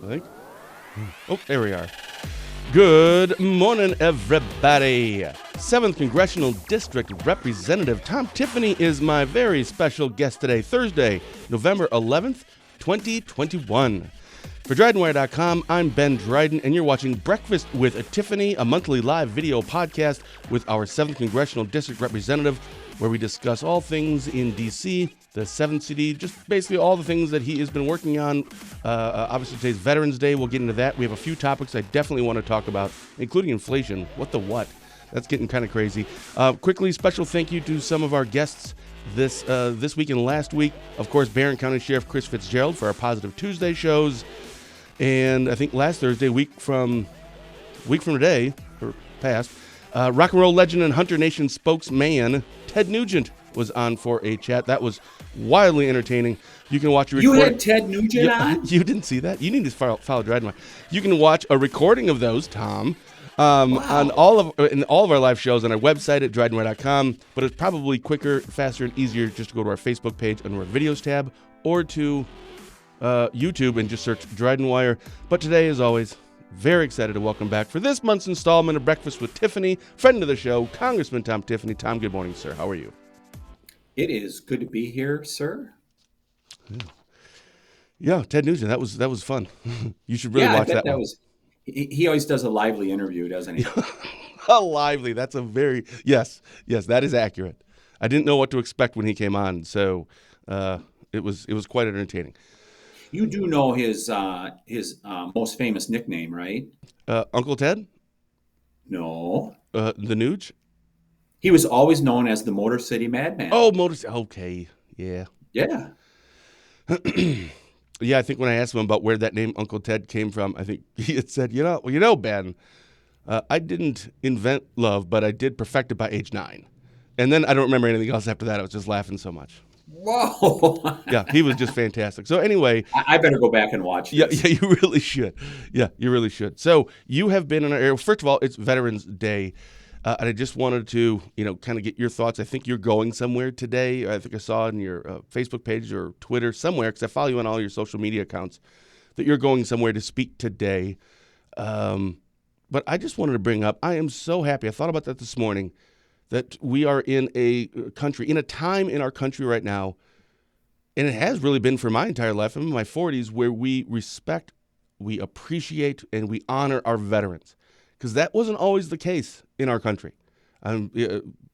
I think. Oh, there we are. Good morning, everybody. 7th Congressional District Representative Tom Tiffany is my very special guest today, Thursday, November 11th, 2021. For DrydenWire.com, I'm Ben Dryden, and you're watching Breakfast with Tiffany, a monthly live video podcast with our 7th Congressional District Representative, where we discuss all things in D.C., the 7th city, just basically all the things that he has been working on. Obviously, today's Veterans Day. We'll get into that. We have a few topics I definitely want to talk about, including inflation. What the what? That's getting kind of crazy. Quickly, special thank you to some of our guests this week and last week. Of course, Barron County Sheriff Chris Fitzgerald for our Positive Tuesday shows. And I think last Thursday, week from today, or past, rock and roll legend and Hunter Nation spokesman Ted Nugent was on for a chat. That was wildly entertaining. You can watch a recording. You had Ted Nugent on? You didn't see that? You need to follow DrydenWire. You can watch a recording of those, Tom, on all of our live shows on our website at DrydenWire.com. But it's probably quicker, faster, and easier just to go to our Facebook page under our videos tab or to YouTube and just search DrydenWire. But today, as always, very excited to welcome back for this month's installment of Breakfast with Tiffany, friend of the show, Congressman Tom Tiffany. Tom, good morning, sir. How are you? It is good to be here, sir. Yeah, Ted Nugent. That was fun. You should really watch that one. He always does a lively interview, doesn't he? A lively. That's a very yes, that is accurate. I didn't know what to expect when he came on, so it was quite entertaining. You do know his most famous nickname, right? Uncle Ted? No. The Nuge? He was always known as the Motor City Madman. Oh, okay. Yeah. Yeah. Yeah, I think when I asked him about where that name Uncle Ted came from, I think he had said, Ben, I didn't invent love, but I did perfect it by age 9. And then I don't remember anything else after that. I was just laughing so much. Whoa. Yeah, he was just fantastic. So anyway. I better go back and watch this. Yeah, you really should. Yeah, you really should. So you have been in our area. First of all, it's Veterans Day. And I just wanted to, kind of get your thoughts. I think you're going somewhere today. I think I saw on your Facebook page or Twitter somewhere, because I follow you on all your social media accounts, that you're going somewhere to speak today. But I just wanted to bring up, I am so happy. I thought about that this morning, that we are in a country, in a time in our country right now, and it has really been for my entire life, I'm in my 40s, where we respect, we appreciate, and we honor our veterans. Because that wasn't always the case in our country.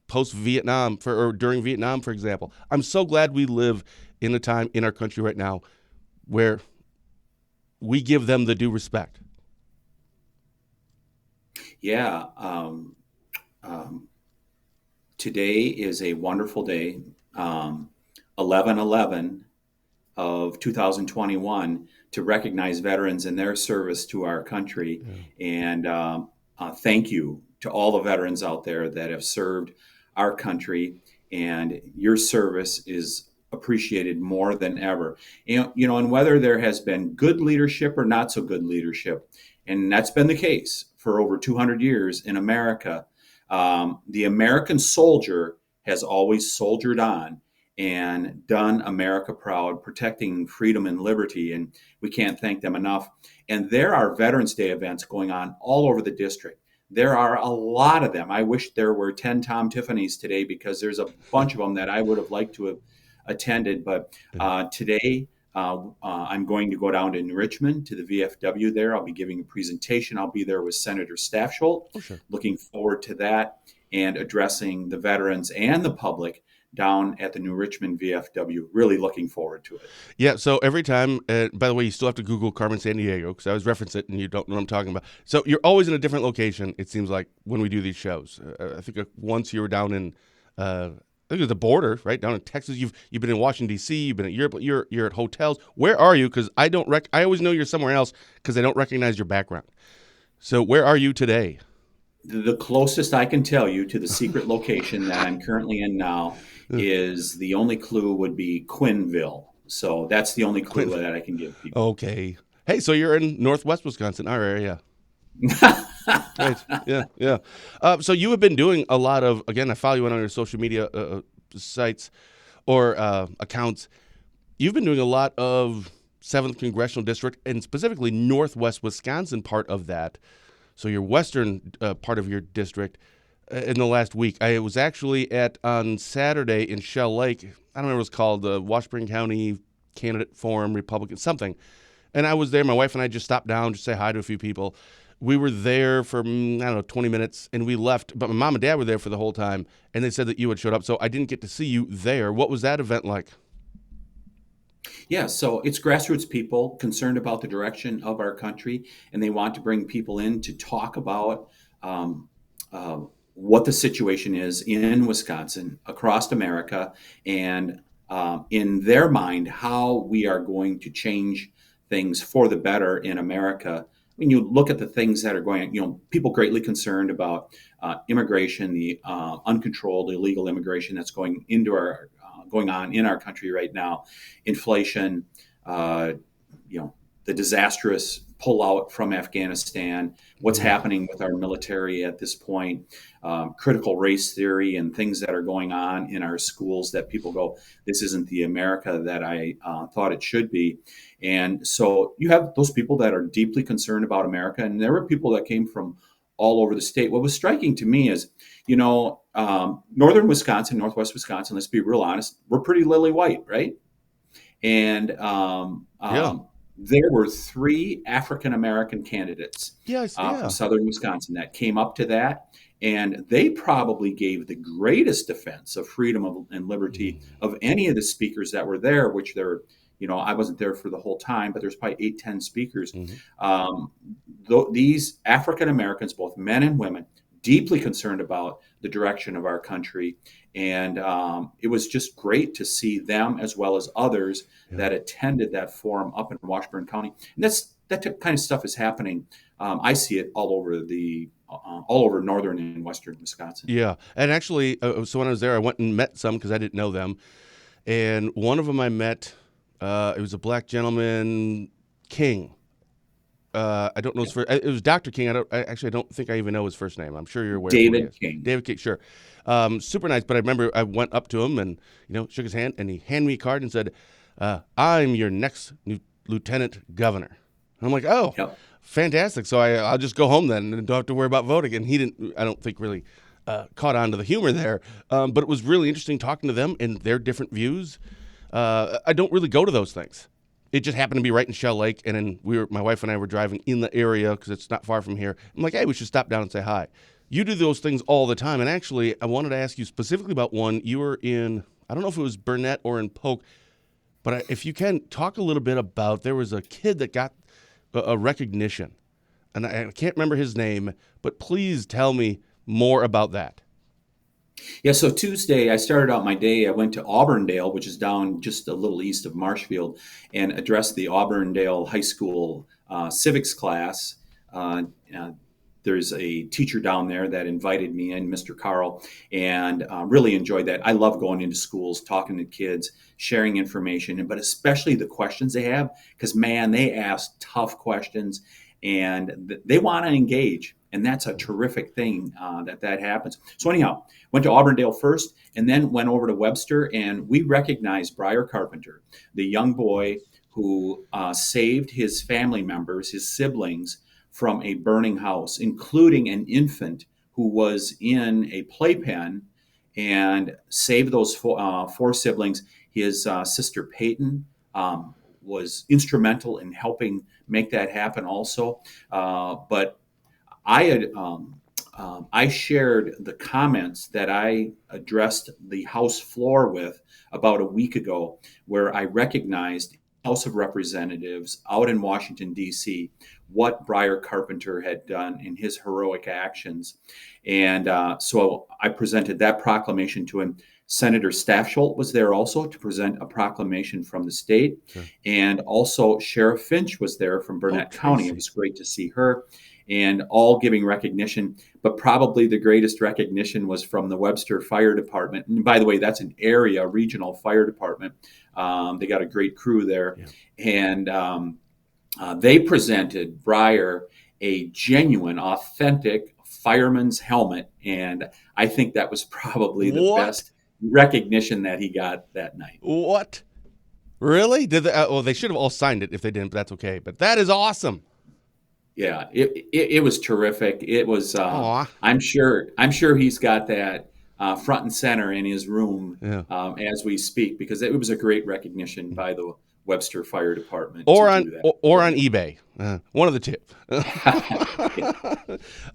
Post-Vietnam, or during Vietnam, for example. I'm so glad we live in a time in our country right now where we give them the due respect. Yeah. Today is a wonderful day. 11/11 of 2021 to recognize veterans and their service to our country. Yeah. And thank you to all the veterans out there that have served our country, and your service is appreciated more than ever. And whether there has been good leadership or not so good leadership, and that's been the case for over 200 years in America, the American soldier has always soldiered on and done America proud, protecting freedom and liberty, and we can't thank them enough. And there are Veterans Day events going on all over the district. There are a lot of them. I wish there were 10 Tom Tiffanys today, because there's a bunch of them that I would have liked to have attended. But today, I'm going to go down to New Richmond to the VFW there. I'll be giving a presentation. I'll be there with Senator Staffsholt. Oh, sure. Looking forward to that, and addressing the veterans and the public down at the New Richmond VFW. Really looking forward to it. Yeah, so every time, by the way, you still have to Google Carmen Sandiego, because I always reference it and you don't know what I'm talking about. So you're always in a different location, it seems like, when we do these shows. I think once you were down in, I think it was the border, right, down in Texas. You've been in Washington, D.C., you've been at Europe, you're at hotels. Where are you? Because I always know you're somewhere else, because I don't recognize your background. So where are you today? The closest I can tell you to the secret location that I'm currently in now is, the only clue would be Quinnville. So that's the only clue that I can give people. Okay. Hey, so you're in Northwest Wisconsin, our area. Right. Yeah. So you have been doing a lot of, again, I follow you on your social media sites or accounts. You've been doing a lot of 7th Congressional District, and specifically Northwest Wisconsin part of that. So your western part of your district in the last week. I was actually on Saturday in Shell Lake. I don't remember what it's called, the Washburn County Candidate Forum, Republican, something. And I was there. My wife and I just stopped down, just say hi to a few people. We were there for, I don't know, 20 minutes, and we left. But my mom and dad were there for the whole time, and they said that you had showed up. So I didn't get to see you there. What was that event like? Yeah, so it's grassroots people concerned about the direction of our country, and they want to bring people in to talk about um, uh, what the situation is in Wisconsin, across America, and in their mind, how we are going to change things for the better in America. When you look at the things that are going, people greatly concerned about immigration, the uncontrolled illegal immigration that's going on in our country right now, inflation, uh, the disastrous pullout from Afghanistan, what's happening with our military at this point, critical race theory, and things that are going on in our schools that people go, this isn't the America that I thought it should be. And so you have those people that are deeply concerned about America, and there were people that came from all over the state. What was striking to me is, northern Wisconsin, northwest Wisconsin, let's be real honest, we're pretty lily white, right? And Yeah. there were three African American candidates Yes, from yeah. southern Wisconsin that came up to that. And they probably gave the greatest defense of freedom and liberty of any of the speakers that were there, which there were, I wasn't there for the whole time, but there's probably 8, 10 speakers. Mhm. These African Americans, both men and women, deeply concerned about the direction of our country. And it was just great to see them as well as others that attended that forum up in Washburn County. And that kind of stuff is happening. I see it all over northern and western Wisconsin. Yeah. And actually, so when I was there, I went and met some because I didn't know them. And one of them I met, it was a black gentleman, King. I don't know his first. It was Dr. King. I don't think I even know his first name. I'm sure you're aware of who he David is. King. David King, sure. Super nice. But I remember I went up to him and shook his hand, and he handed me a card and said, "I'm your next lieutenant governor." And I'm like, "Oh, Yep. fantastic!" So I'll just go home then and don't have to worry about voting. And he didn't. I don't think really caught on to the humor there. But it was really interesting talking to them and their different views. I don't really go to those things. It just happened to be right in Shell Lake, and then my wife and I were driving in the area because it's not far from here. I'm like, hey, we should stop down and say hi. You do those things all the time, and actually, I wanted to ask you specifically about one. You were in, I don't know if it was Burnett or in Polk, but if you can, talk a little bit about, there was a kid that got a recognition, and I can't remember his name, but please tell me more about that. Yeah, so Tuesday, I started out my day. I went to Auburndale, which is down just a little east of Marshfield, and addressed the Auburndale High School civics class. Uh, uh, there's a teacher down there that invited me in, Mr. Carl, and really enjoyed that. I love going into schools, talking to kids, sharing information, but especially the questions they have, because, man, they ask tough questions, and they want to engage. And that's a terrific thing that happens. So anyhow, went to Auburndale first, and then went over to Webster, and we recognized Briar Carpenter, the young boy who saved his family members, his siblings, from a burning house, including an infant who was in a playpen, and saved those four siblings. His sister Peyton was instrumental in helping make that happen also. But I shared the comments that I addressed the House floor with about a week ago, where I recognized House of Representatives out in Washington, D.C., what Briar Carpenter had done in his heroic actions. And so I presented that proclamation to him. Senator Staffsholt was there also to present a proclamation from the state. Sure. And also Sheriff Finch was there from Burnett County. It was great to see her, and all giving recognition. But probably the greatest recognition was from the Webster Fire Department. And by the way, that's an area regional fire department. They got a great crew there. Yeah. And they presented Briar a genuine, authentic fireman's helmet. And I think that was probably the best recognition that he got that night. What? Really? Did they, well, they should have all signed it if they didn't, but that's okay. But that is awesome. Yeah, it was terrific. It was. Aw. I'm sure he's got that front and center in his room Yeah. as we speak, because it was a great recognition by the Webster Fire Department to Or on do that. or on eBay. One of the two.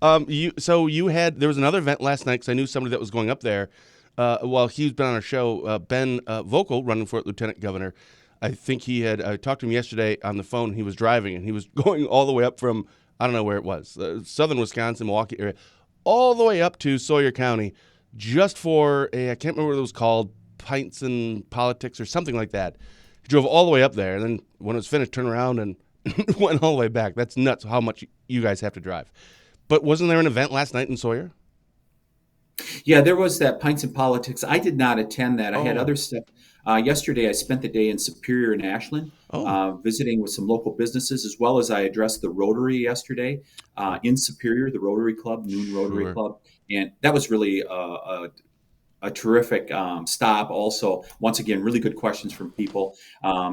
Yeah. You had there was another event last night because I knew somebody that was going up there. Well, he's been on our show. Ben Vocal, running for lieutenant governor. I think I talked to him yesterday on the phone. He was driving and he was going all the way up from I don't know where it was, southern Wisconsin, Milwaukee area, all the way up to Sawyer County, just for I can't remember what it was called, Pints and Politics or something like that. He drove all the way up there, and then when it was finished, turned around and went all the way back. That's nuts how much you guys have to drive. But wasn't there an event last night in Sawyer? Yeah, there was that Pints and Politics. I did not attend that. I had Oh, other stuff. Yesterday, I spent the day in Superior and Ashland, oh, visiting with some local businesses, as well as I addressed the Rotary yesterday in Superior, the Rotary Club, Noon Rotary sure. Club. And that was really a terrific stop. Also, once again, really good questions from people,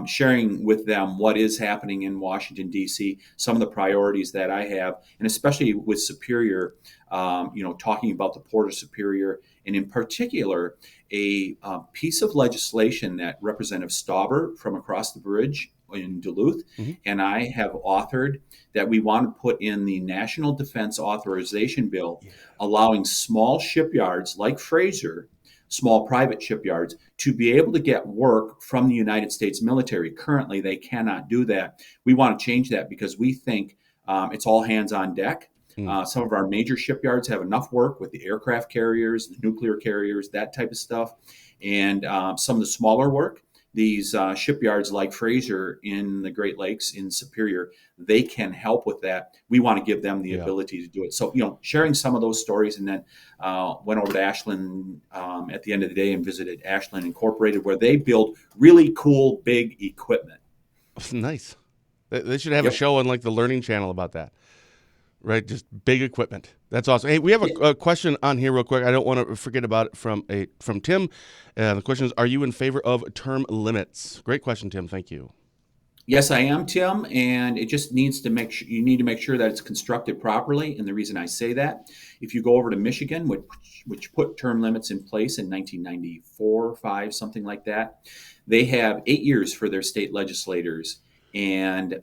sharing with them what is happening in Washington, D.C., some of the priorities that I have, and especially with Superior, talking about the Port of Superior, and in particular, a piece of legislation that Representative Stauber from across the bridge in Duluth Hmm. and I have authored that we want to put in the National Defense Authorization Bill, Yeah. allowing small shipyards like Fraser, small private shipyards, to be able to get work from the United States military. Currently, they cannot do that. We want to change that because we think it's all hands on deck. Mm. Some of our major shipyards have enough work with the aircraft carriers, the nuclear carriers, that type of stuff. And some of the smaller work, these shipyards like Fraser in the Great Lakes in Superior, they can help with that. We want to give them the Yeah. ability to do it. So, sharing some of those stories, and then went over to Ashland at the end of the day and visited Ashland Incorporated, where they build really cool, big equipment. Nice. They should have a Yep. show on like the Learning Channel about that. Right, just big equipment. That's awesome. Hey, we have Yeah. a question on here real quick. I don't want to forget about it from Tim. The question is, are you in favor of term limits? Great question, Tim. Thank you. Yes, I am, Tim, and it just needs to you need to make sure that it's constructed properly. And the reason I say that, if you go over to Michigan, which put term limits in place in 1994, 5, something like that, they have 8 years for their state legislators, and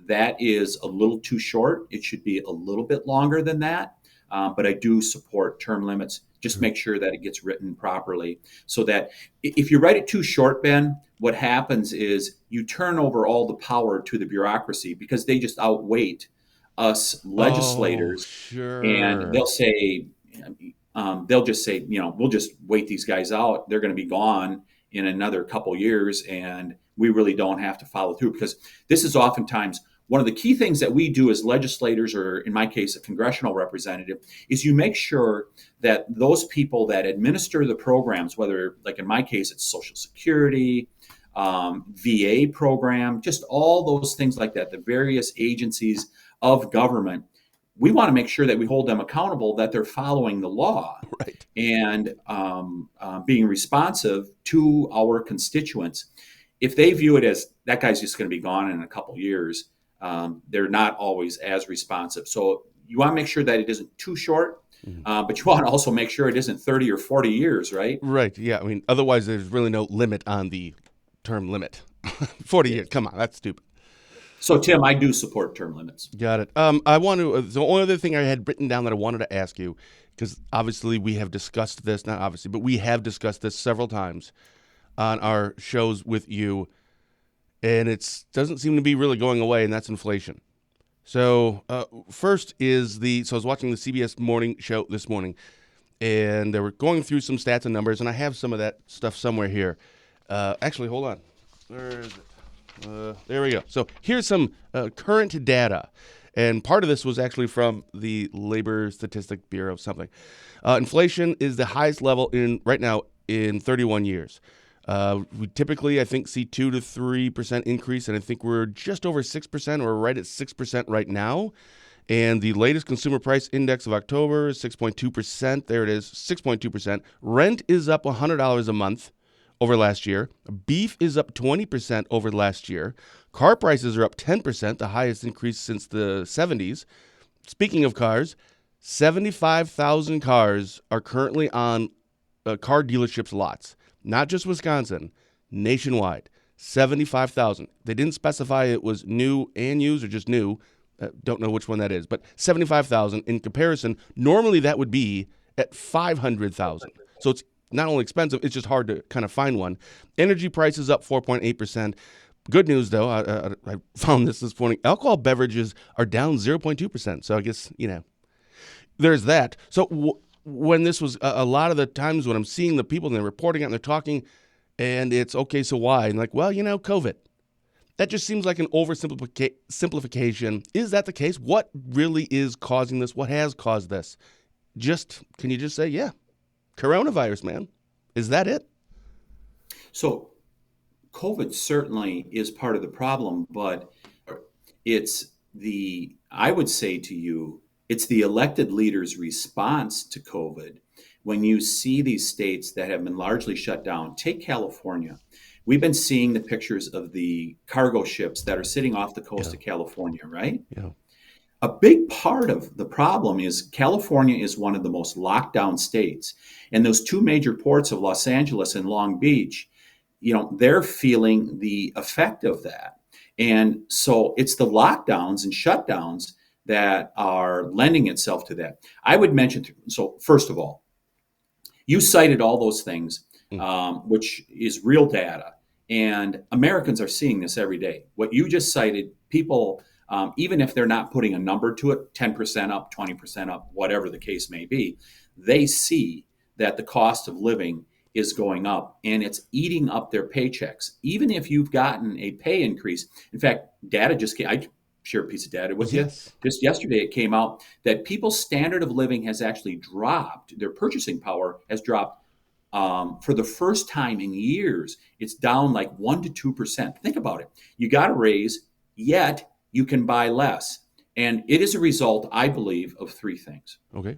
that is a little too short. It should be a little bit longer than that. But I do support term limits. Just make sure that it gets written properly, so that if you write it too short, Ben, what happens is you turn over all the power to the bureaucracy, because they just outweight us Oh, legislators, and sure. they'll just say, we'll just wait these guys out. They're going to be gone in another couple years, and we really don't have to follow through, because this is oftentimes one of the key things that we do as legislators, or in my case, a congressional representative, is you make sure that those people that administer the programs, whether, like in my case, it's Social Security, VA program, just all those things like that, the various agencies of government, we want to make sure that we hold them accountable, that they're following the law Right. and being responsive to our constituents. If they view it as that guy's just going to be gone in a couple years, they're not always as responsive. So you want to make sure that it isn't too short, Mhm. but you want to also make sure it isn't 30 or 40 years, right? Right. Yeah. I mean, otherwise, there's really no limit on the term limit. 40 years. Yes. Come on. That's stupid. So, Tim, I do support term limits. Got it. I want to. The only other thing I had written down that I wanted to ask you, because obviously we have discussed this, not obviously, but we have discussed this several times on our shows with you, and it doesn't seem to be really going away, and that's inflation. So first is so I was watching the CBS morning show this morning, and they were going through some stats and numbers, and I have some of that stuff somewhere here. Actually, hold on. Where is it? There we go. So here's some current data, and part of this was actually from the Labor Statistic Bureau of something. Inflation is the highest level right now in 31 years. We typically, I think, see 2 to 3% increase, and I think we're just over 6%, or right at 6% right now. And the latest consumer price index of October is 6.2%. There it is, 6.2%. Rent is up $100 a month, over last year. Beef is up 20% over last year. Car prices are up 10%, the highest increase since the 70s. Speaking of cars, 75,000 cars are currently on car dealerships' lots. Not just Wisconsin, nationwide. 75,000. They didn't specify it was new and used or just new. Don't know which one that is, but 75,000 in comparison. Normally that would be at 500,000. So it's not only expensive, it's just hard to kind of find one. Energy prices up 4.8%. Good news, though, I found this morning. Alcohol beverages are down 0.2%. So I guess, there's that. So when this was a lot of the times when I'm seeing the people and they're reporting it and they're talking, and it's okay, so why? And like, well, COVID. That just seems like an oversimplification. Is that the case? What really is causing this? What has caused this? Can you just say, yeah, coronavirus, man? Is that it? So COVID certainly is part of the problem, but I would say to you, it's the elected leaders' response to COVID. When you see these states that have been largely shut down, take California. We've been seeing the pictures of the cargo ships that are sitting off the coast of California, right? Yeah. A big part of the problem is California is one of the most locked down states. And those two major ports of Los Angeles and Long Beach, they're feeling the effect of that. And so it's the lockdowns and shutdowns that are lending itself to that. I would mention, so first of all, you cited all those things, which is real data. And Americans are seeing this every day. What you just cited, people, even if they're not putting a number to it, 10% up, 20% up, whatever the case may be, they see that the cost of living is going up and it's eating up their paychecks. Even if you've gotten a pay increase. In fact, data just came, I shared a piece of data with you. Just yesterday it came out that people's standard of living has actually dropped. Their purchasing power has dropped for the first time in years. It's down like 1% to 2%. Think about it. You got a raise, yet you can buy less. And it is a result, I believe, of three things. Okay.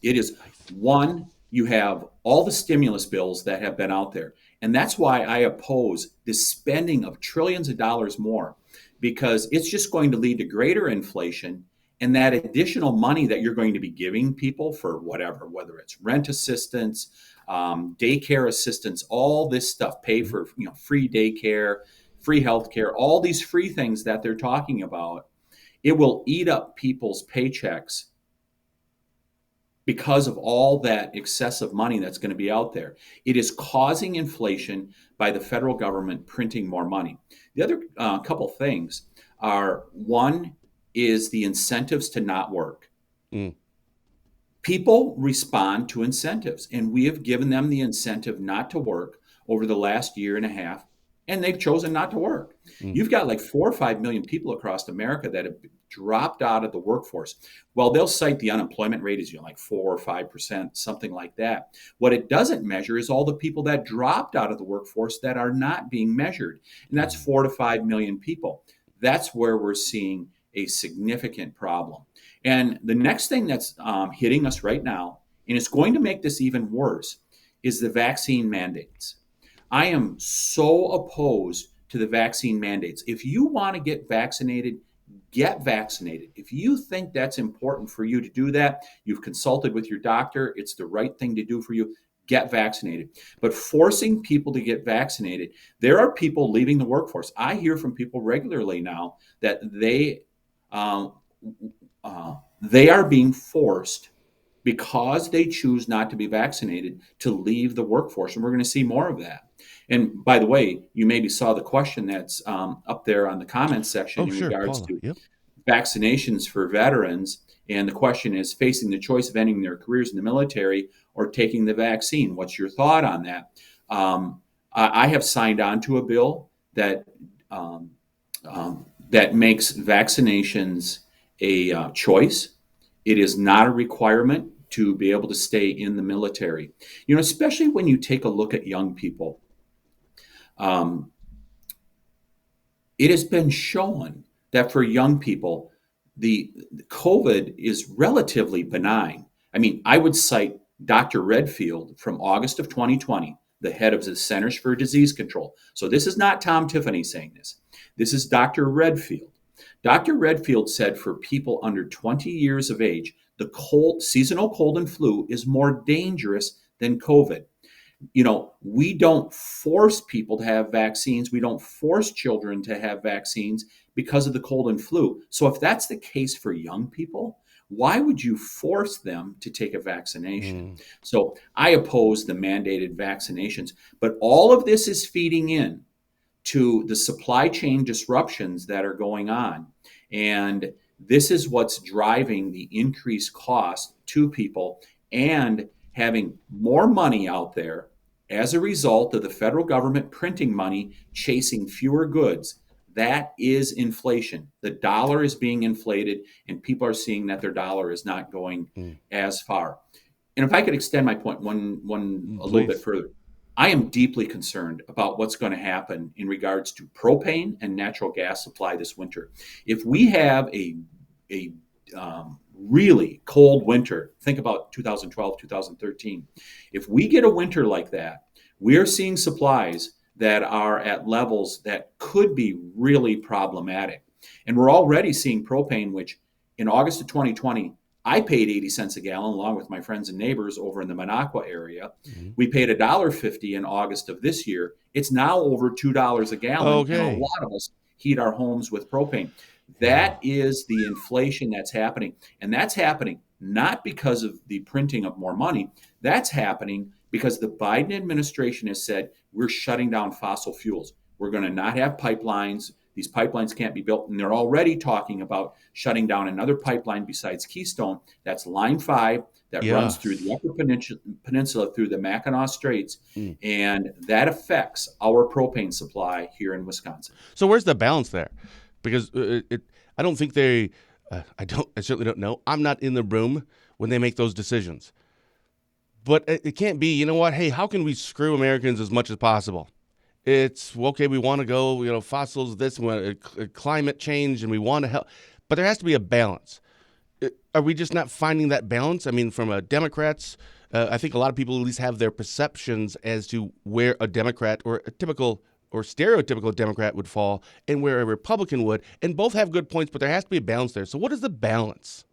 It is one, you have all the stimulus bills that have been out there. And that's why I oppose the spending of trillions of dollars more, because it's just going to lead to greater inflation. And that additional money that you're going to be giving people for whatever, whether it's rent assistance, daycare assistance, all this stuff, pay for free daycare, free healthcare, all these free things that they're talking about, it will eat up people's paychecks because of all that excessive money that's going to be out there. It is causing inflation by the federal government printing more money. The other couple things are, one is the incentives to not work. People respond to incentives, and we have given them the incentive not to work over the last year and a half, and they've chosen not to work. You've got like 4 or 5 million people across America that have dropped out of the workforce. Well, they'll cite the unemployment rate as like 4 or 5%, something like that. What it doesn't measure is all the people that dropped out of the workforce that are not being measured. And that's 4 to 5 million people. That's where we're seeing a significant problem. And the next thing that's hitting us right now, and it's going to make this even worse, is the vaccine mandates. I am so opposed to the vaccine mandates. If you want to get vaccinated, get vaccinated. If you think that's important for you to do that, you've consulted with your doctor, it's the right thing to do for you, get vaccinated. But forcing people to get vaccinated, there are people leaving the workforce. I hear from people regularly now that they are being forced, because they choose not to be vaccinated, to leave the workforce. And we're going to see more of that. And by the way, you maybe saw the question that's up there on the comments section regards to vaccinations for veterans. And the question is, facing the choice of ending their careers in the military or taking the vaccine. What's your thought on that? I have signed on to a bill that that makes vaccinations a choice. It is not a requirement to be able to stay in the military. Especially when you take a look at young people. It has been shown that for young people, the COVID is relatively benign. I mean, I would cite Dr. Redfield from August of 2020, the head of the Centers for Disease Control. So this is not Tom Tiffany saying this. This is Dr. Redfield. Dr. Redfield said for people under 20 years of age, the seasonal cold and flu is more dangerous than COVID. We don't force people to have vaccines. We don't force children to have vaccines because of the cold and flu. So if that's the case for young people, why would you force them to take a vaccination? So I oppose the mandated vaccinations, but all of this is feeding in to the supply chain disruptions that are going on. And this is what's driving the increased cost to people and having more money out there as a result of the federal government printing money, chasing fewer goods. That is inflation. The dollar is being inflated, and people are seeing that their dollar is not going as far. And if I could extend my point a little bit further, I am deeply concerned about what's going to happen in regards to propane and natural gas supply this winter. If we have a really cold winter, think about 2012, 2013. If we get a winter like that, we're seeing supplies that are at levels that could be really problematic. And we're already seeing propane, which in August of 2020, I paid 80 cents a gallon along with my friends and neighbors over in the Minocqua area. We paid $1.50 in August of this year. It's now over $2 a gallon. And a lot of us heat our homes with propane. That is the inflation that's happening. And that's happening not because of the printing of more money. That's happening because the Biden administration has said, we're shutting down fossil fuels. We're going to not have pipelines. These pipelines can't be built. And they're already talking about shutting down another pipeline besides Keystone. That's Line 5 that runs through the Upper Peninsula through the Mackinac Straits. And that affects our propane supply here in Wisconsin. So where's the balance there? Because I don't think I certainly don't know. I'm not in the room when they make those decisions. But it can't be, you know what? Hey, how can we screw Americans as much as possible? It's, okay, we want to go, fossils, this, climate change, and we want to help. But there has to be a balance. Are we just not finding that balance? I mean, from a Democrats, I think a lot of people at least have their perceptions as to where a Democrat or a typical or stereotypical Democrat would fall and where a Republican would. And both have good points, but there has to be a balance there. So what is the balance?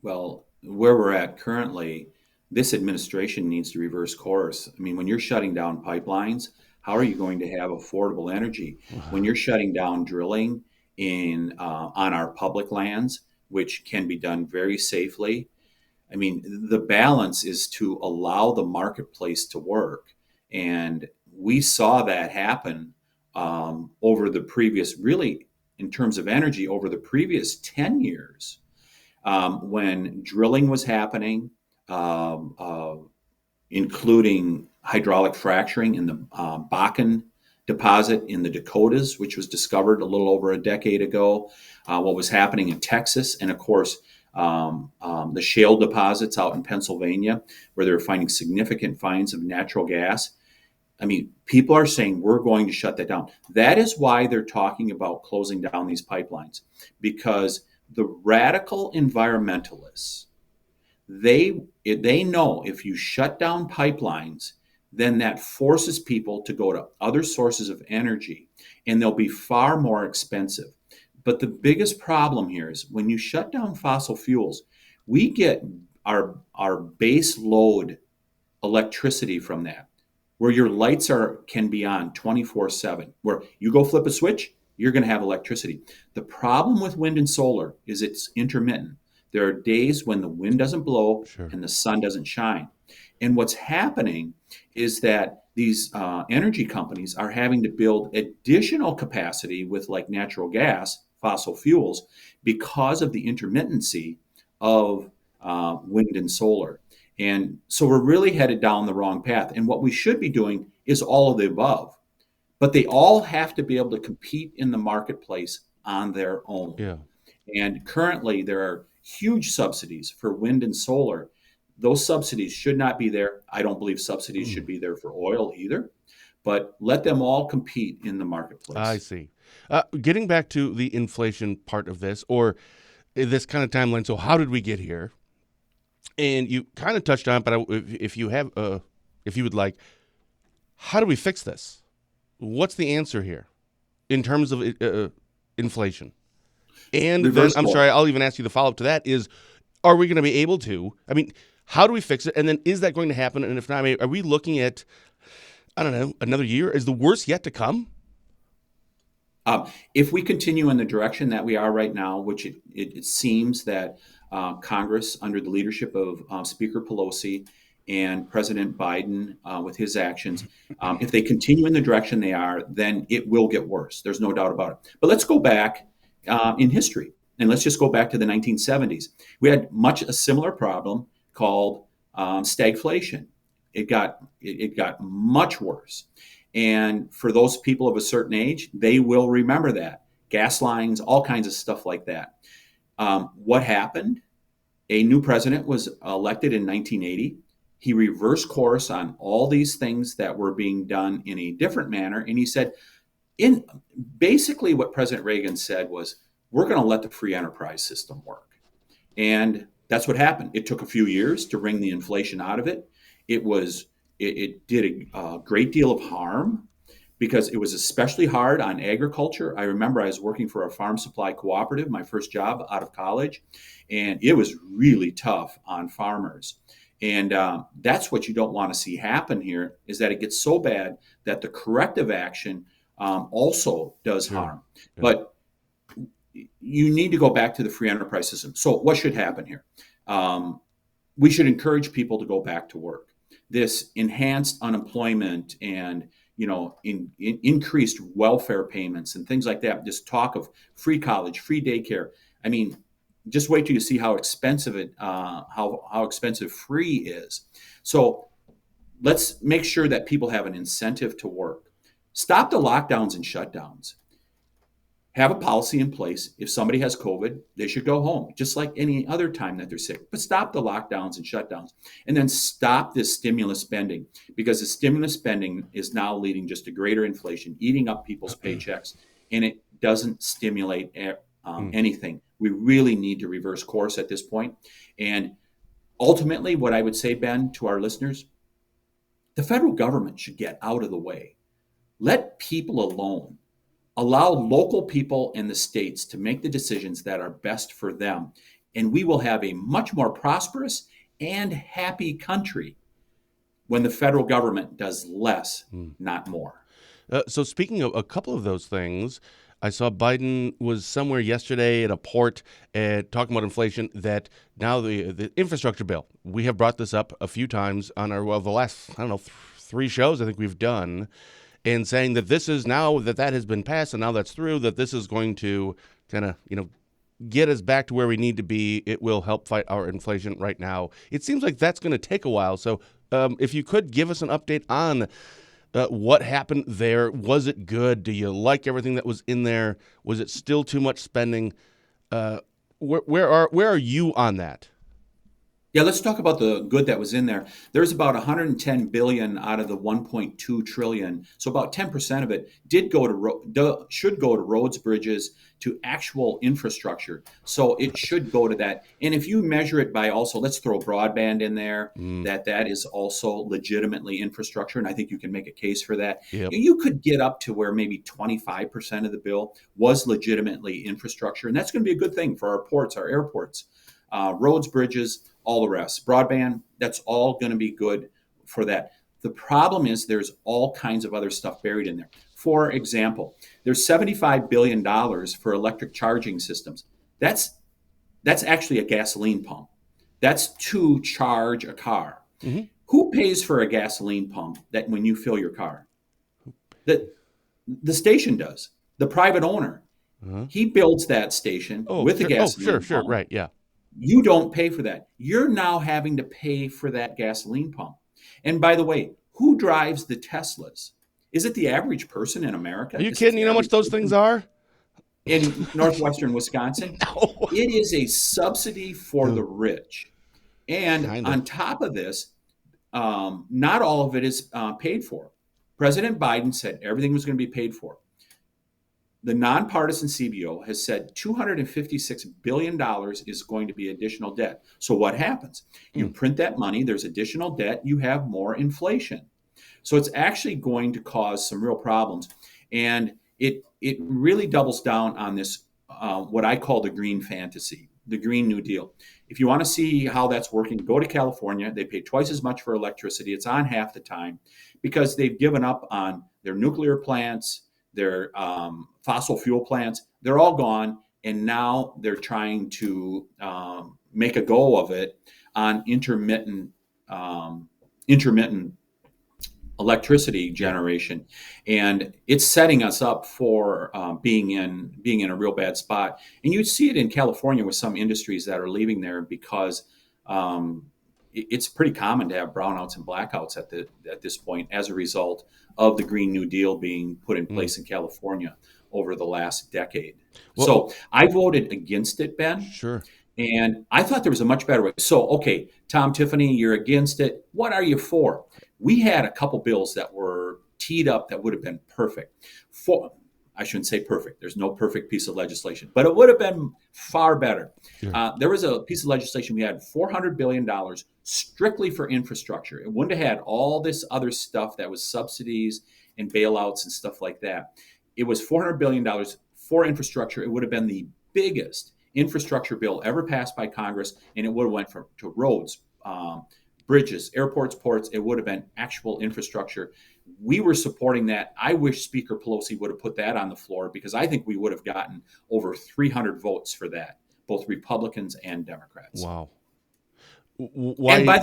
Well, where we're at currently, this administration needs to reverse course. I mean, when you're shutting down pipelines, how are you going to have affordable energy? When you're shutting down drilling on our public lands, which can be done very safely, I mean, the balance is to allow the marketplace to work. And we saw that happen over the previous, really, in terms of energy, over the previous 10 years. When drilling was happening, including hydraulic fracturing in the Bakken deposit in the Dakotas, which was discovered a little over a decade ago, what was happening in Texas, and of course, the shale deposits out in Pennsylvania, where they're finding significant finds of natural gas. I mean, people are saying we're going to shut that down. That is why they're talking about closing down these pipelines, because the radical environmentalists, they know if you shut down pipelines, then that forces people to go to other sources of energy, and they'll be far more expensive. But the biggest problem here is when you shut down fossil fuels, we get our base load electricity from that, where your lights can be on 24/7, where you go flip a switch, you're going to have electricity. The problem with wind and solar is it's intermittent. There are days when the wind doesn't blow and the sun doesn't shine. And what's happening is that these energy companies are having to build additional capacity with like natural gas, fossil fuels, because of the intermittency of wind and solar. And so we're really headed down the wrong path. And what we should be doing is all of the above. But they all have to be able to compete in the marketplace on their own. Yeah. And currently, there are huge subsidies for wind and solar. Those subsidies should not be there. I don't believe subsidies should be there for oil either. But let them all compete in the marketplace. I see. Getting back to the inflation part of this, or this kind of timeline, so how did we get here? And you kind of touched on it, but if you have if you would like, how do we fix this? What's the answer here in terms of inflation? And then, Reverse I'm course. sorry, I'll even ask you the follow-up to that is, are we going to be able to? I mean, how do we fix it? And then is that going to happen? And if not, I mean, are we looking at, I don't know, another year? Is the worst yet to come? If we continue in the direction that we are right now, which it seems that Congress, under the leadership of Speaker Pelosi and President Biden, with his actions, if they continue in the direction they are, then it will get worse. There's no doubt about it. But let's go back in history, and let's just go back to the 1970s. We had much a similar problem called stagflation. It got much worse. And for those people of a certain age, they will remember that. Gas lines, all kinds of stuff like that. What happened? A new president was elected in 1980. He reversed course on all these things that were being done in a different manner. And he said, in basically what President Reagan said was, we're going to let the free enterprise system work. And that's what happened. It took a few years to wring the inflation out of it. It did a great deal of harm because it was especially hard on agriculture. I remember I was working for a farm supply cooperative, my first job out of college, and it was really tough on farmers. And that's what you don't want to see happen here, is that it gets so bad that the corrective action also does harm. Yeah. But you need to go back to the free enterprise system. So what should happen here? We should encourage people to go back to work. This enhanced unemployment and increased welfare payments and things like that. Just talk of free college, free daycare. I mean, just wait till you see how expensive how expensive free is. So let's make sure that people have an incentive to work. Stop the lockdowns and shutdowns. Have a policy in place. If somebody has COVID, they should go home, just like any other time that they're sick. But stop the lockdowns and shutdowns. And then stop this stimulus spending, because the stimulus spending is now leading just to greater inflation, eating up people's paychecks, and it doesn't stimulate anything. We really need to reverse course at this point. And ultimately, what I would say, Ben, to our listeners, the federal government should get out of the way. Let people alone. Allow local people in the states to make the decisions that are best for them. And we will have a much more prosperous and happy country when the federal government does less, not more. So speaking of a couple of those things, I saw Biden was somewhere yesterday at a port talking about inflation, that now the infrastructure bill, we have brought this up a few times on the last, 3 shows I think we've done, and saying that this is now that has been passed and now that's through, that this is going to kind of, get us back to where we need to be. It will help fight our inflation right now. It seems like that's going to take a while. So if you could give us an update on what happened there. Was it good? Do you like everything that was in there? Was it still too much spending? Where are you on that? Yeah, let's talk about the good that was in there. There's about 110 billion out of the 1.2 trillion, so about 10% of it should go to roads, bridges, to actual infrastructure. So it should go to that. And if you measure it by also, let's throw broadband in there, that is also legitimately infrastructure, and I think you can make a case for that. Yep. You could get up to where maybe 25% of the bill was legitimately infrastructure, and that's going to be a good thing for our ports, our airports, roads, bridges, all the rest. Broadband, that's all going to be good for that. The problem is there's all kinds of other stuff buried in there. For example, there's $75 billion for electric charging systems. That's actually a gasoline pump. That's to charge a car. Mm-hmm. Who pays for a gasoline pump that when you fill your car? The station does. The private owner. Uh-huh. He builds that station with a gasoline pump. Sure, right, yeah. You don't pay for that. You're now having to pay for that gasoline pump. And by the way, who drives the Teslas? Is it the average person in America? Are you kidding? You know how much those things are? In northwestern Wisconsin? No. It is a subsidy for the rich. And on top of this, not all of it is paid for. President Biden said everything was going to be paid for. the nonpartisan CBO has said $256 billion is going to be additional debt. So what happens? You Mm. print that money, there's additional debt, you have more inflation. So it's actually going to cause some real problems. And it really doubles down on this, what I call the green fantasy, the Green New Deal. If you want to see how that's working, go to California. They pay twice as much for electricity. It's on half the time because they've given up on their nuclear plants, their fossil fuel plants. They're all gone. And now they're trying to make a go of it on intermittent electricity generation, and it's setting us up for being in a real bad spot. And you see it in California with some industries that are leaving there because it's pretty common to have brownouts and blackouts at this point as a result of the Green New Deal being put in place in California over the last decade. Well, So I voted against it, Ben. sure. And I thought there was a much better way. So, okay, Tom Tiffany, you're against it. What are you for? We had a couple bills that were teed up that would have been perfect. I shouldn't say perfect. There's no perfect piece of legislation, but it would have been far better. Sure. There was a piece of legislation. We had $400 billion strictly for infrastructure. It wouldn't have had all this other stuff that was subsidies and bailouts and stuff like that. It was $400 billion for infrastructure. It would have been the biggest infrastructure bill ever passed by Congress, and it would have went to roads, bridges, airports, ports. It would have been actual infrastructure. We were supporting that. I wish Speaker Pelosi would have put that on the floor because I think we would have gotten over 300 votes for that, both Republicans and Democrats. Wow. Why? And by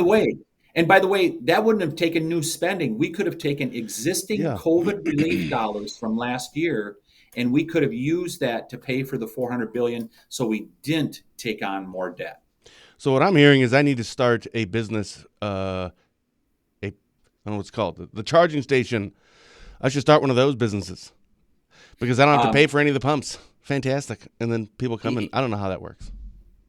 the way, that wouldn't have taken new spending. We could have taken existing COVID relief dollars from last year, and we could have used that to pay for the $400 billion, so we didn't take on more debt. So what I'm hearing is I need to start a business, I don't know what it's called, the charging station. I should start one of those businesses because I don't have to pay for any of the pumps. Fantastic. And then people come in. I don't know how that works.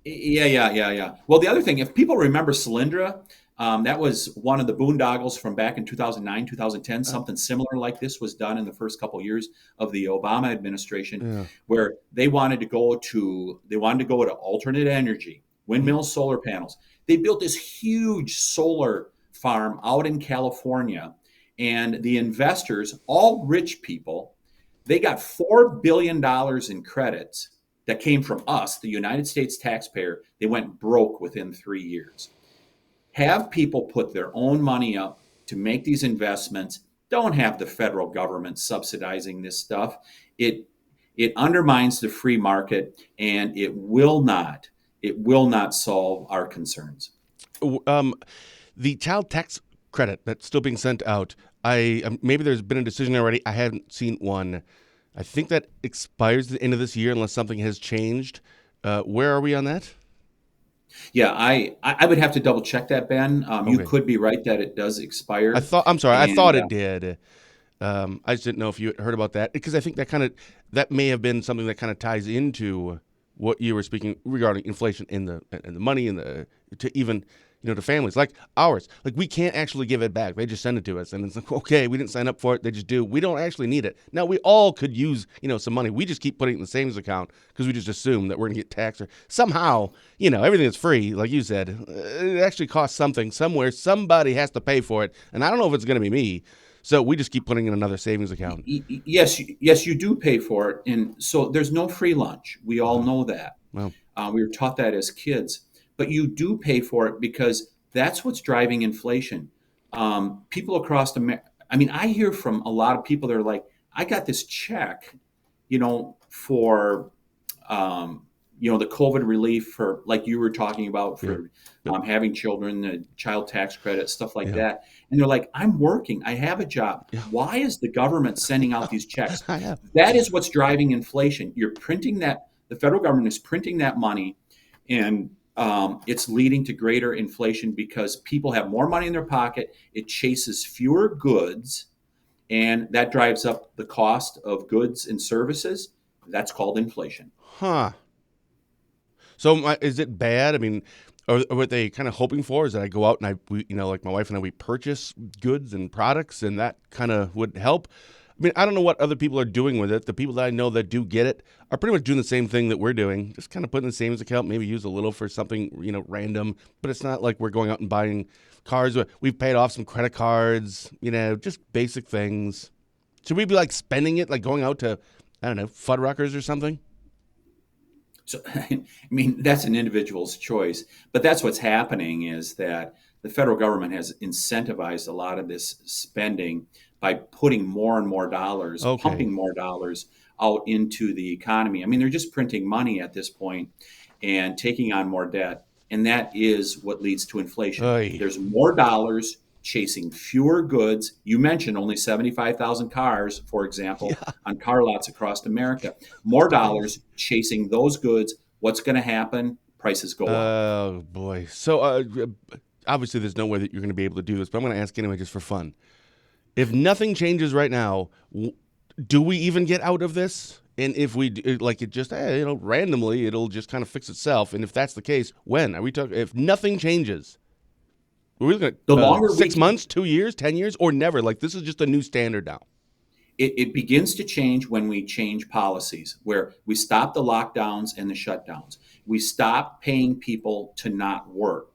Yeah. Well, the other thing, if people remember Solyndra, that was one of the boondoggles from back in 2009, 2010. Something similar like this was done in the first couple of years of the Obama administration, where they wanted to go to alternate energy, windmills, solar panels. They built this huge solar farm out in California, and the investors, all rich people, they got $4 billion in credits that came from us, the United States taxpayer. They went broke within 3 years. Have people put their own money up to make these investments. Don't have the federal government subsidizing this stuff. It undermines the free market, and it will not solve our concerns. The child tax credit that's still being sent out, maybe there's been a decision already. I haven't seen one. I think that expires at the end of this year unless something has changed. Where are we on that? Yeah, I would have to double check that, Ben. You could be right that it does expire. I thought it did. I just didn't know if you had heard about that because I think that may have been something that kind of ties into what you were speaking regarding inflation in the money and to even to families like ours. Like we can't actually give it back. They just send it to us, and it's like, okay, we didn't sign up for it. They just do. We don't actually need it. Now we all could use some money. We just keep putting it in the savings account because we just assume that we're gonna get taxed or somehow. Everything that's free, like you said, it actually costs something somewhere. Somebody has to pay for it, and I don't know if it's gonna be me. So we just keep putting in another savings account. Yes, you do pay for it, and so there's no free lunch. We all know that. Wow. We were taught that as kids. But you do pay for it because that's what's driving inflation. People across America, I hear from a lot of people that are like, I got this check, for, the COVID relief for, like you were talking about, for having children, the child tax credit, stuff like that. And they're like, I'm working. I have a job. Yeah. Why is the government sending out these checks? That is what's driving inflation. You're printing that. The federal government is printing that money, and it's leading to greater inflation because people have more money in their pocket. It chases fewer goods, and that drives up the cost of goods and services. That's called inflation. Huh. So is it bad? Or what they kind of hoping for is that I go out and like my wife and I, we purchase goods and products, and that kind of would help. I mean, I don't know what other people are doing with it. The people that I know that do get it are pretty much doing the same thing that we're doing, just kind of putting in the savings account, maybe use a little for something, random. But it's not like we're going out and buying cars. We've paid off some credit cards, just basic things. Should we be like spending it, like going out to, I don't know, Fuddruckers or something? So, I mean, that's an individual's choice, but that's what's happening is that the federal government has incentivized a lot of this spending by putting more and more dollars, Okay. pumping more dollars out into the economy. I mean, they're just printing money at this point and taking on more debt, and that is what leads to inflation. Oy. There's more dollars chasing fewer goods. You mentioned only 75,000 cars, for example, Yeah. on car lots across America. More Crazy. dollars chasing those goods. What's going to happen? Prices go up. Oh, boy. So, obviously, there's no way that you're going to be able to do this, but I'm going to ask anyway just for fun. If nothing changes right now, do we even get out of this? And if we like it, just randomly, it'll just kind of fix itself. And if that's the case, when are we talking? If nothing changes, are we looking The at longer we 6 months, 2 years, 10 years, or never? Like this is just a new standard now. it begins to change when we change policies, where we stop the lockdowns and the shutdowns. We stop paying people to not work.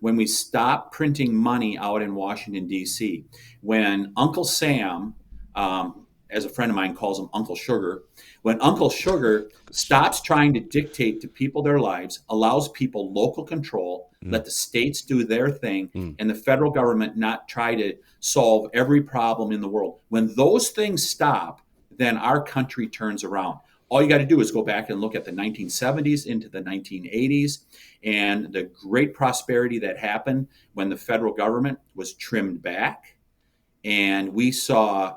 When we stop printing money out in Washington, D.C., when Uncle Sam, as a friend of mine calls him Uncle Sugar, when Uncle Sugar stops trying to dictate to people their lives, allows people local control, Mm, let the states do their thing, mm. and the federal government not try to solve every problem in the world. When those things stop, then our country turns around. All you got to do is go back and look at the 1970s into the 1980s and the great prosperity that happened when the federal government was trimmed back, and we saw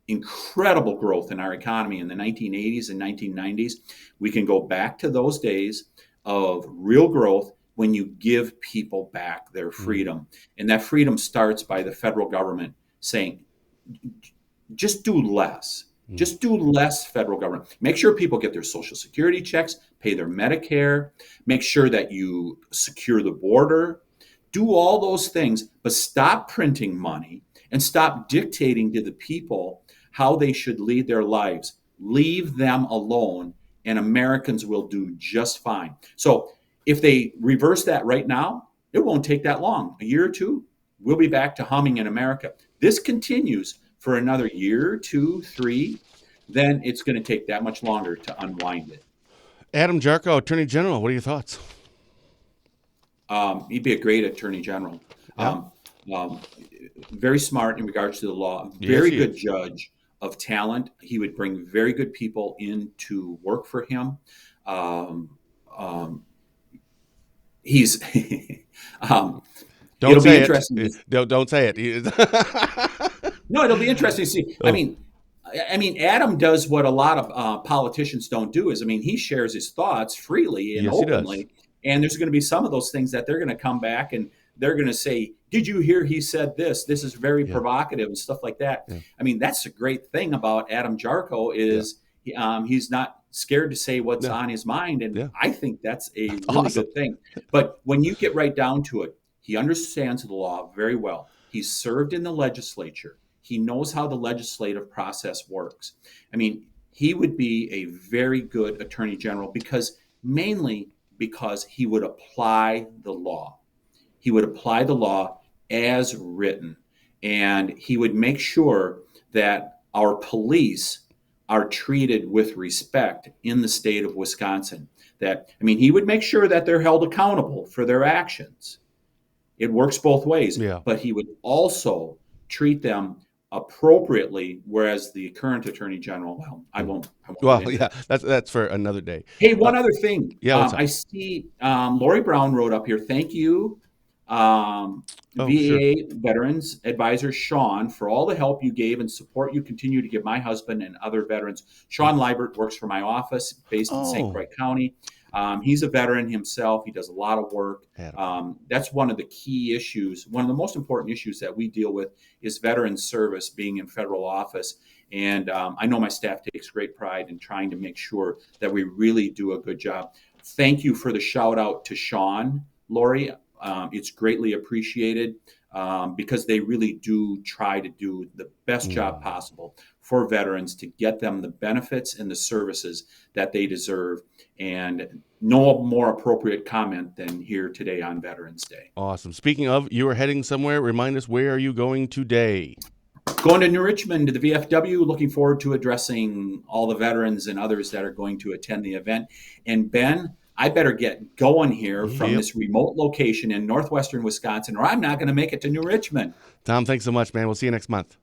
incredible growth in our economy in the 1980s and 1990s. We can go back to those days of real growth when you give people back their Mm, freedom. And that freedom starts by the federal government saying, just do less. mm. Just do less, federal government. Make sure people get their Social Security checks, pay their Medicare, make sure that you secure the border. Do all those things, but stop printing money and stop dictating to the people how they should lead their lives. Leave them alone, and Americans will do just fine. So, if they reverse that right now, it won't take that long. A year or two, we'll be back to humming in America. This continues for another year, two, three, then it's going to take that much longer to unwind it. Adam Jarko, Attorney General. What are your thoughts? He'd be a great attorney general. Yeah. Um, um, Very smart in regards to the law, Yes, very he good is. judge of talent. He would bring very good people in to work for him. Um, um, he's um, Don't it'll be say it. interesting to Don't say it. No, it'll be interesting to see. I Oh, mean, I mean, Adam does what a lot of politicians don't do. Is I mean, he shares his thoughts freely and yes, he does. openly. And there's going to be some of those things that they're going to come back and they're going to say, "Did you hear he said this? This is very Yeah, provocative," and stuff like that. yeah, I mean, that's the great thing about Adam Jarko yeah, is he's not scared to say what's yeah, on his mind, and yeah. I think that's a That's really awesome. good thing. But when you get right down to it, he understands the law very well. He's served in the legislature. He knows how the legislative process works. I mean, he would be a very good attorney general mainly because he would apply the law. He would apply the law as written, and he would make sure that our police are treated with respect in the state of Wisconsin. That, I mean, he would make sure that they're held accountable for their actions. It works both ways, Yeah. but he would also treat them appropriately, whereas the current attorney general, well, Mm. I won't get Well, into yeah, that. that's for another day. Hey, Uh, one other thing. yeah, what's up? I see Lori Brown wrote up here. Thank you, Oh, sure. VA Veterans Advisor Sean, for all the help you gave and support you continue to give my husband and other veterans. Sean Liebert works for my office based in St. Oh, Croix County. He's a veteran himself. He does a lot of work. Adam. That's one of the key issues. One of the most important issues that we deal with is veteran service being in federal office. And I know my staff takes great pride in trying to make sure that we really do a good job. Thank you for the shout out to Sean, Lori. It's greatly appreciated. because they really do try to do the best job possible for veterans to get them the benefits and the services that they deserve. And no more appropriate comment than here today on Veterans Day. Awesome. Speaking of, you are heading somewhere. Remind us, where are you going today? Going to New Richmond to the VFW, looking forward to addressing all the veterans and others that are going to attend the event. And Ben, I better get going here from this remote location in northwestern Wisconsin, or I'm not going to make it to New Richmond. Tom, thanks so much, man. We'll see you next month.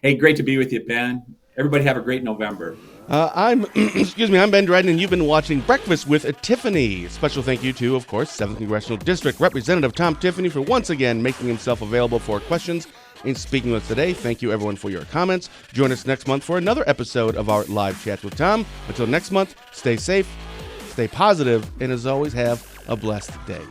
Hey, great to be with you, Ben. Everybody have a great November. I'm Ben Dryden, and you've been watching Breakfast with Tiffany. Special thank you to, of course, 7th Congressional District Representative Tom Tiffany for once again making himself available for questions and speaking with us today. Thank you, everyone, for your comments. Join us next month for another episode of our Live Chat with Tom. Until next month, stay safe, stay positive, and as always, have a blessed day.